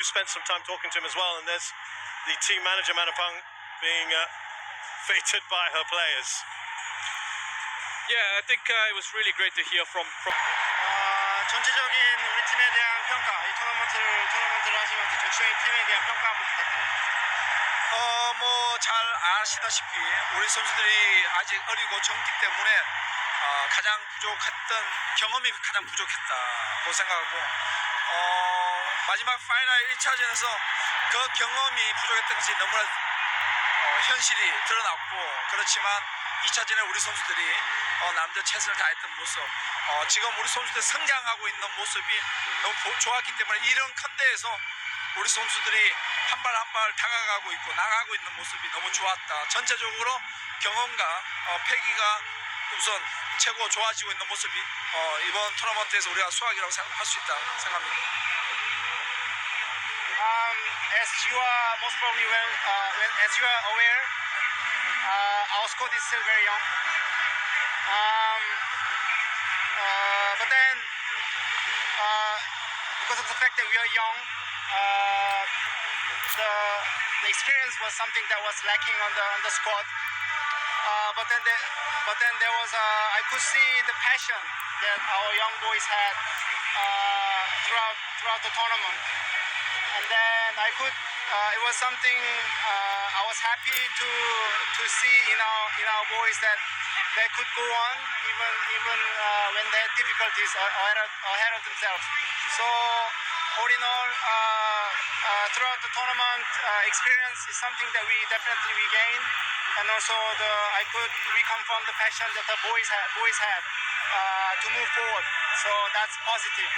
spent some time talking to him as well, and there's the team manager Manapang being feted by her players. Yeah, I think it was really great to hear from 전체적인 우리 팀에 대한 평가, 이 토너먼트를 하시면서 적시적인 팀에 대한 평가 한번 부탁드립니다. 뭐 잘 아시다시피 우리 선수들이 아직 어리고 젊기 때문에 가장 부족했던 경험이 가장 부족했다고 생각하고 마지막 파이널 1차전에서 그 경험이 부족했던 것이 너무나 현실이 드러났고, 그렇지만 2차전에 우리 선수들이 남들 최선을 다했던 모습, 지금 우리 선수들 성장하고 있는 모습이 너무 좋았기 때문에 이런 큰 대회에서 우리 선수들이 한 발 한 발 다가가고 있고 나가고 있는 모습이 너무 좋았다. 전체적으로 경험과 패기가 우선 최고 좋아지고 있는 모습이 이번 토너먼트에서 우리가 수학이라고 할 수 있다 생각합니다. As you are most probably as you are aware, our squad is still very young. But then, because of the fact that we are young, the experience was something that was lacking on the squad. But then there was I could see the passion that our young boys had throughout the tournament, and then it was something I was happy to see in our boys that they could go on even when they had difficulties ahead of themselves. So all in all, throughout the tournament, experience is something that we definitely regained, and also I could reconfirm the passion that the boys had to move forward. So that's positive.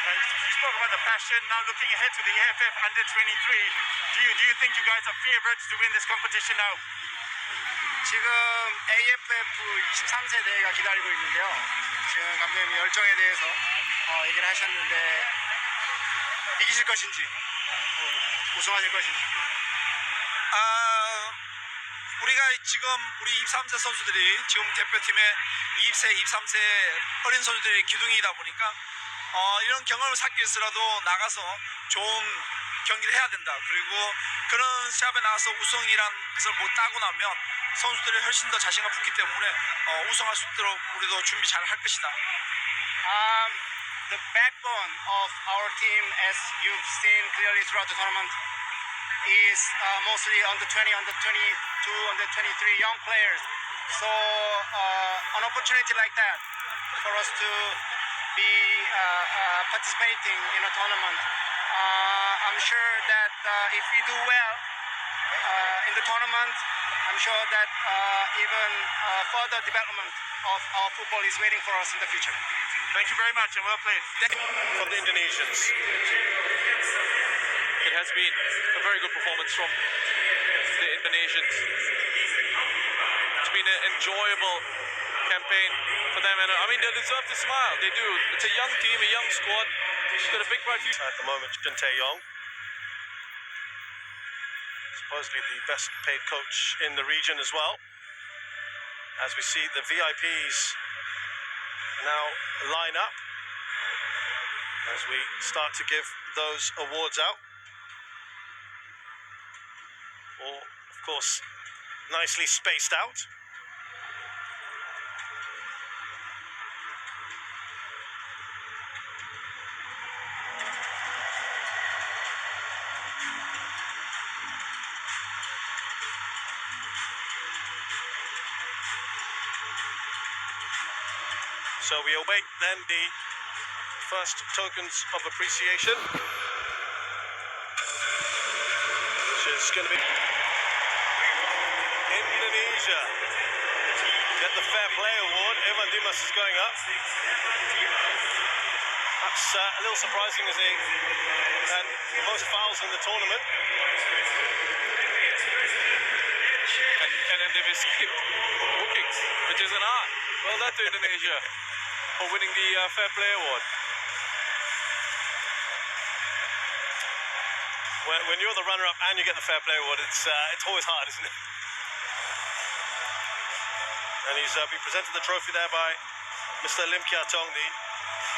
You spoke about the passion. Now looking ahead to the AFF Under-23, do you think you guys are favourites to win this competition now? 지금 AFF 23세 대회가 기다리고 있는데요. 지금 감독님 열정에 대해서 얘기를 하셨는데 이기실 것인지, 우승하실 것인지. 우리가 지금 우리 23세 선수들이 지금 대표팀의 20세, 23세 어린 선수들이 기둥이다 보니까 이런 경험을 쌓기 위해서라도 나가서 좋은 경기를 해야 된다. 그리고 그런 시합에 나가서 우승이란 것을 못 따고 나면 선수들이 훨씬 더 자신감 붙기 때문에 우승할 수 있도록 우리도 준비 잘 할 것이다. The backbone of our team, as you've seen clearly throughout the tournament, is mostly under 20, under 22, under 23 young players. So an opportunity like that for us to be participating in a tournament, I'm sure that if we do well in the tournament, I'm sure that even further development of our football is waiting for us in the future. Thank you very much and well played. From the Indonesians. It has been a very good performance from the Indonesians. It's been an enjoyable campaign for them, and I mean they deserve to smile. They do. It's a young team, a young squad. It's got a big bright future. At the moment, Jun Tae-yong, supposedly the best paid coach in the region as well. As we see the VIPs now line up as we start to give those awards out. All, of course, nicely spaced out. So we await then the first tokens of appreciation, which is going to be Indonesia. Get the Fair Play Award. Evan Dimas is going up. Perhaps a little surprising as they had the most fouls in the tournament. And then they've escaped bookings, which is an art. Well done to Indonesia for winning the Fair Play Award. When you're the runner-up and you get the Fair Play Award, it's always hard, isn't it? And he's been presented the trophy there by Mr. Lim Kia Tong, the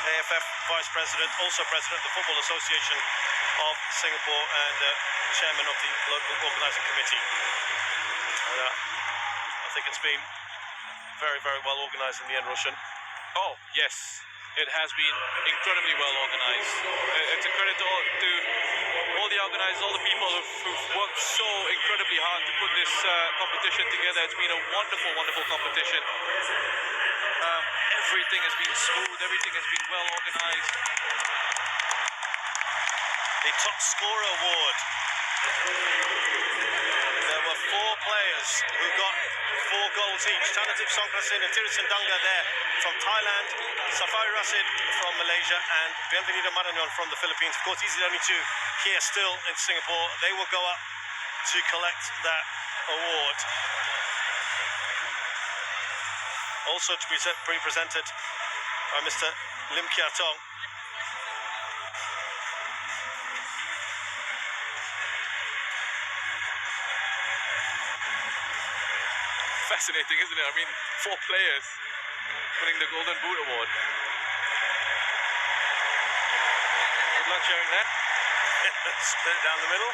AFF Vice President, also President of the Football Association of Singapore and Chairman of the local organising committee. I think it's been very, very well organised in the end, Roshan. Oh, yes. It has been incredibly well organized. It's a credit to all the organizers, all the people who've worked so incredibly hard to put this competition together. It's been a wonderful, wonderful competition. Everything has been smooth, everything has been well organized. The top scorer award. There were 4 players who got 4 goals each. Chanatip Songkrasin and Tirisan Danga there from Thailand, Safari Rasid from Malaysia, and Bienvenido Marañón from the Philippines. Of course, these are the only 2 here still in Singapore. They will go up to collect that award. Also to be presented by Mr. Lim Kia Tong. Fascinating, isn't it? I mean, 4 players winning the Golden Boot Award. Good luck sharing that. Split it down the middle.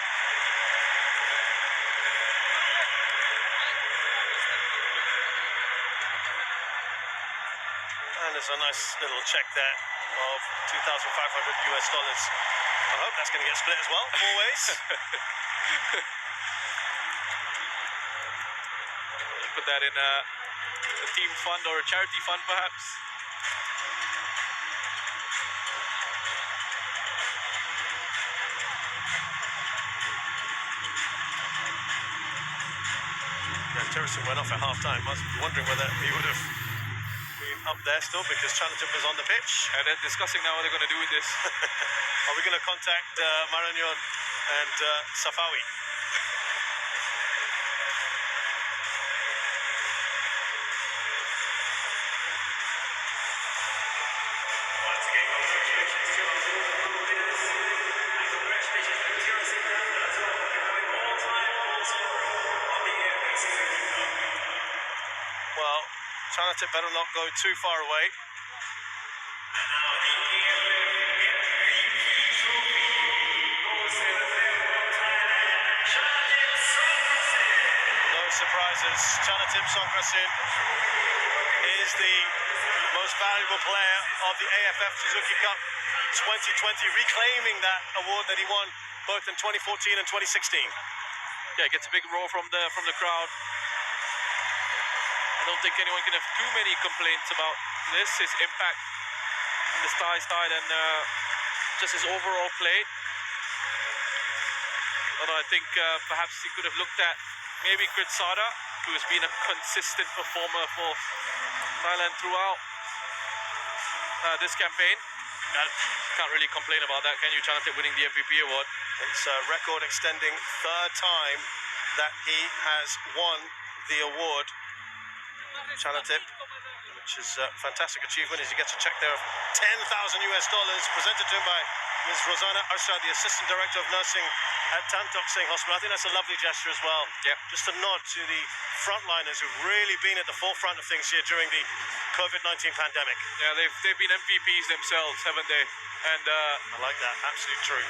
And there's a nice little check there of $2,500 US. I hope that's going to get split as well, 4 ways. Put that in a team fund or a charity fund, perhaps. Yeah, Tirisan went off at half-time. I was wondering whether he would have been up there still because Chanatip was on the pitch. And they're discussing now what they're going to do with this. Are we going to contact Marañón and Safawi? Well, Chanatip better not go too far away. No surprises. Chanatip Songkrasin is the most valuable player of the AFF Suzuki Cup 2020, reclaiming that award that he won both in 2014 and 2016. Yeah, gets a big roar from the crowd. I don't think anyone can have too many complaints about this, his impact on the Thai side and just his overall play. Although I think perhaps he could have looked at maybe Kritsada, who has been a consistent performer for Thailand throughout this campaign. Can't really complain about that, can you? Chanatip winning the MVP award. It's a record extending 3rd time that he has won the award. Chanatip, which is a fantastic achievement, as he gets a check there of $10,000 presented to him by Ms. Rosanna Usha, the Assistant Director of Nursing at Tan Tock Seng Hospital. I think that's a lovely gesture as well. Yep. Just a nod to the frontliners who've really been at the forefront of things here during the COVID-19 pandemic. Yeah, they've been MVPs themselves, haven't they? And I like that, absolutely true.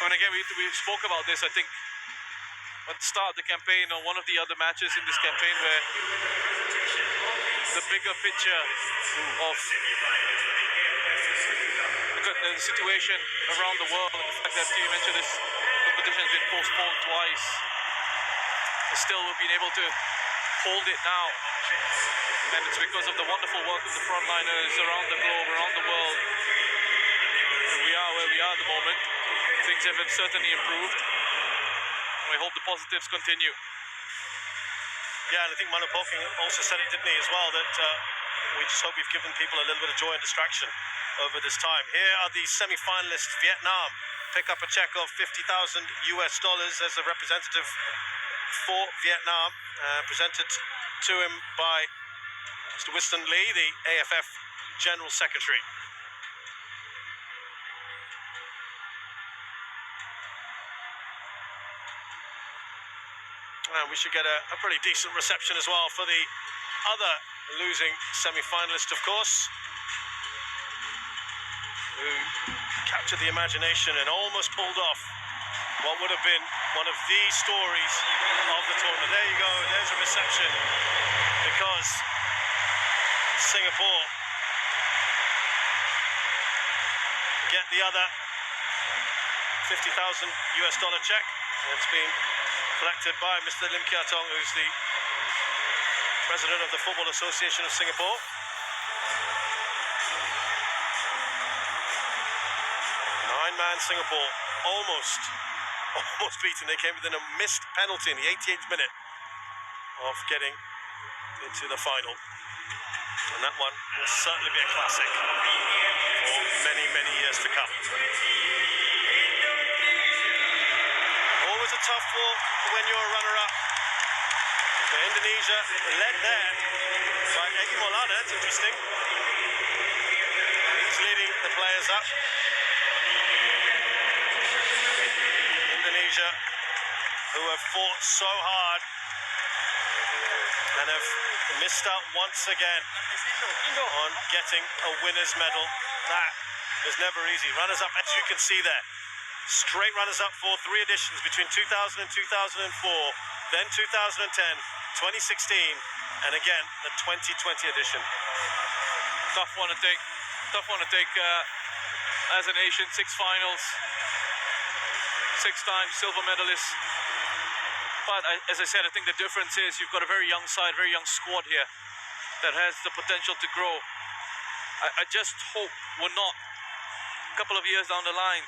and again, we spoke about this, I think, at the start of the campaign, or one of the other matches in this campaign, where the bigger picture of the situation around the world, and the fact that you mentioned this competition has been postponed twice, and still we've been able to hold it now. And it's because of the wonderful work of the frontliners around the globe, around the world. And we are where we are at the moment. Things have certainly improved. And we hope the positives continue. Yeah, and I think Manu Polking also said it, didn't he, as well, that we just hope we've given people a little bit of joy and distraction over this time. Here are the semi-finalists. Vietnam pick up a check of $50,000 as a representative for Vietnam, presented to him by Mr. Winston Lee, the AFF General Secretary. And we should get a pretty decent reception as well for the other losing semi-finalist, of course. who captured the imagination and almost pulled off what would have been one of the stories of the tournament. There you go, there's a reception, because Singapore get the other $50,000 check. It's been collected by Mr. Lim Kia Tong, who's the president of the Football Association of Singapore. Nine-man Singapore, almost beaten. They came within a missed penalty in the 88th minute of getting into the final. And that one will certainly be a classic for many, many years to come. Always a tough walk when you're a runner-up. So Indonesia led there by Egy Maulana. That's interesting. He's leading the players up. Indonesia, who have fought so hard and have missed out once again on getting a winner's medal. That is never easy. Runners-up, as you can see there. Straight runners-up for 3 editions between 2000 and 2004, then 2010, 2016, and again the 2020 edition. Tough one to take as a nation. 6 finals, 6 times silver medalists. But as I said, I think the difference is you've got a very young side, very young squad here that has the potential to grow. I just hope we're not, a couple of years down the line,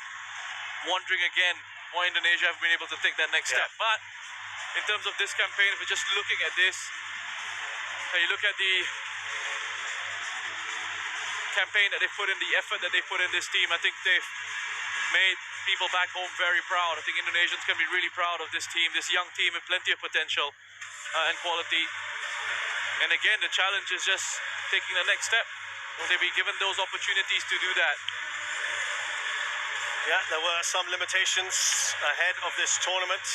wondering again why Indonesia have been able to take that next step. But in terms of this campaign, if we're just looking at this, you look at the campaign that they put in, the effort that they put in this team, I think they've made people back home very proud. I think Indonesians can be really proud of this team, this young team with plenty of potential and quality. And again, the challenge is just taking the next step. Will they be given those opportunities to do that? Yeah, there were some limitations ahead of this tournament,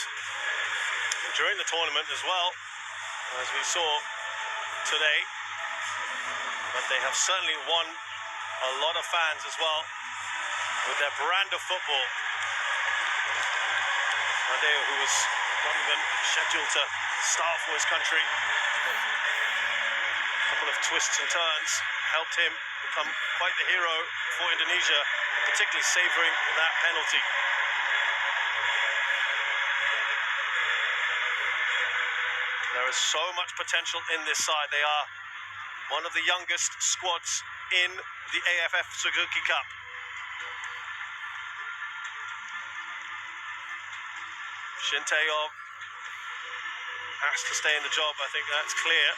during the tournament as well, as we saw today. But they have certainly won a lot of fans as well with their brand of football. Madeo, who was not even scheduled to start for his country, a couple of twists and turns helped him become quite the hero for Indonesia, particularly savouring that penalty. There is so much potential in this side. They are one of the youngest squads in the AFF Suzuki Cup. Shin Tae-yong has to stay in the job, I think that's clear.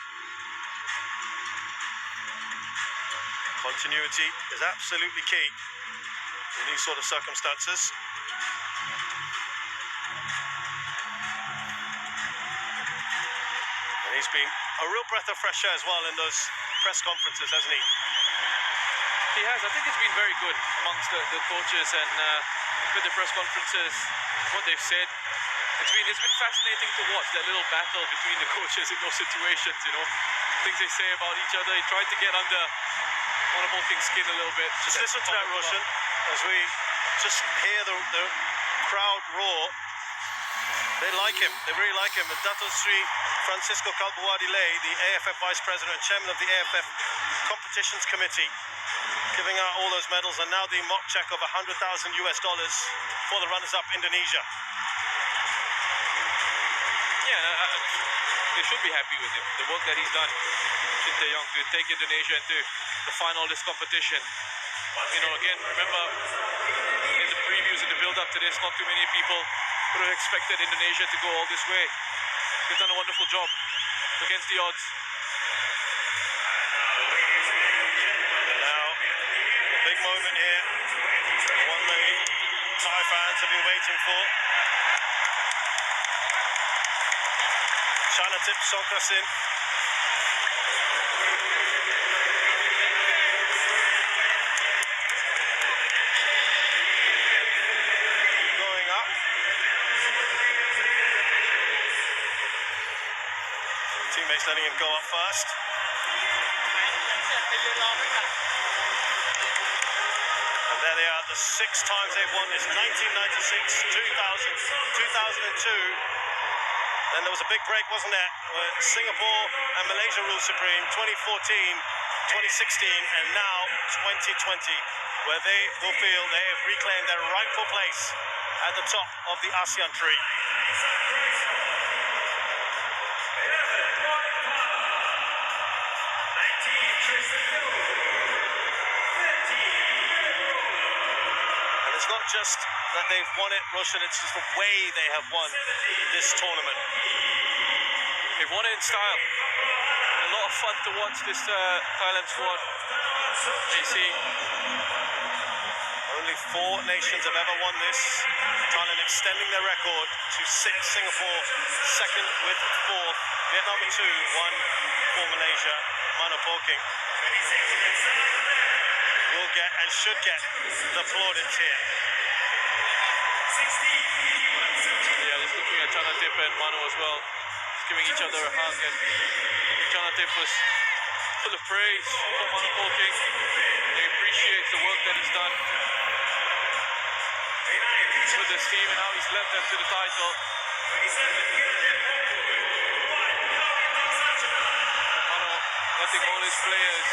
Continuity is absolutely key in these sort of circumstances. And he's been a real breath of fresh air as well in those press conferences, hasn't he? He has. I think it's been very good amongst the coaches, and with the press conferences, what they've said. It's been fascinating to watch that little battle between the coaches in those situations, you know. Things they say about each other. He tried to get under one of both King's skin a little bit. Just listen to that, Roshan, as we just hear the crowd roar. They like him. They really like him. And Dato Sri Francisco Kalbuwadile, the AFF Vice President and Chairman of the AFF Competitions Committee, giving out all those medals, and now the mock check of $100,000 for the runners-up Indonesia. Yeah, they should be happy with him. The work that he's done, Shin Tae-yong, to take Indonesia into the final of this competition. You know, again, remember in the previews, in the build-up to this, not too many people would have expected Indonesia to go all this way. He's done a wonderful job against the odds. And now, the big moment here, the one the Thai fans have been waiting for. Chanatip Songkrasin. Going up. Teammates letting him go up first. And about the 6 times they've won this: 1996, 2000, 2002. Then there was a big break, wasn't there, where Singapore and Malaysia ruled supreme, 2014, 2016, and now 2020, where they will feel they have reclaimed their rightful place at the top of the ASEAN tree. And it's not just that they've won it, Roshan, it's just the way they have won this tournament. They've won it in style. A lot of fun to watch this Thailand squad. AC. Only 4 nations have ever won this. Thailand extending their record to 6. Singapore second with 4th. Vietnam with 2. 1 for Malaysia. Mano Poking will get and should get the plaudits here. Yeah, just looking at Chanatip and Mano as well, just giving each other a hug, and Chanatip was full of praise for Mano Poking. He appreciates the work that he's done with this team and how he's led them to the title. Mano letting all his players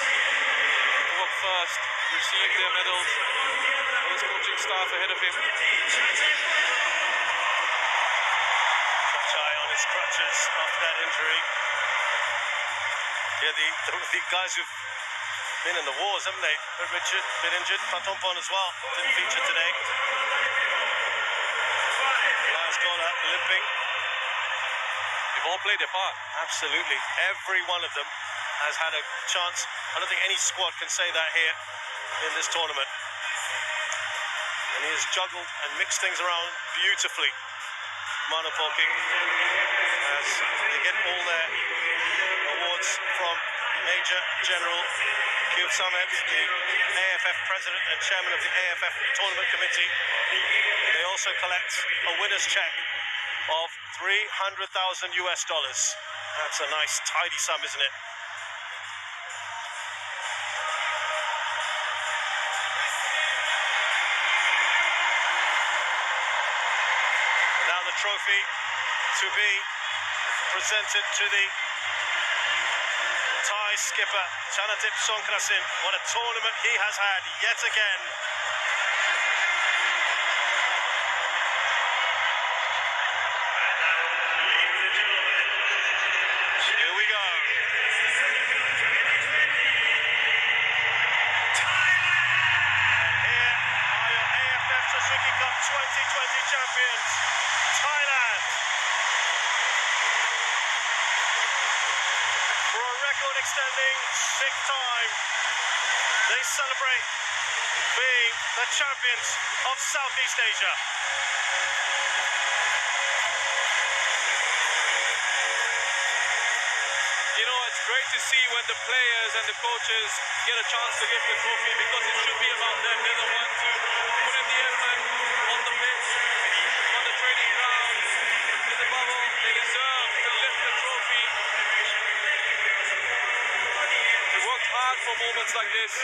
go up first, receive their medals, all his coaching staff ahead of him. Chai on his crutches after that injury. Yeah, the guys who've been in the wars, haven't they? Richard, been injured. Patompon as well, didn't feature today. Elias Gola limping. They've all played their part. Absolutely. Every one of them has had a chance. I don't think any squad can say that here in this tournament. And he has juggled and mixed things around beautifully. Mano Poking, as they get all their awards from Major General Q Samet, the AFF President and Chairman of the AFF Tournament Committee. And they also collect a winner's check of $300,000 US. That's a nice tidy sum, isn't it? And now the trophy to be presented to the Thai skipper Chanatip Songkrasin. What a tournament he has had yet again. Here we go. And here are your AFF Suzuki Cup 2020 champions, Thailand. For a record-extending 6th time, they celebrate being the champions of Southeast Asia. You know, it's great to see when the players and the coaches get a chance to give the trophy, because it should be about them. They're the ones who put in the effort on the pitch, on the training ground, in the bubble. They deserve to lift the trophy. They worked hard for moments like this.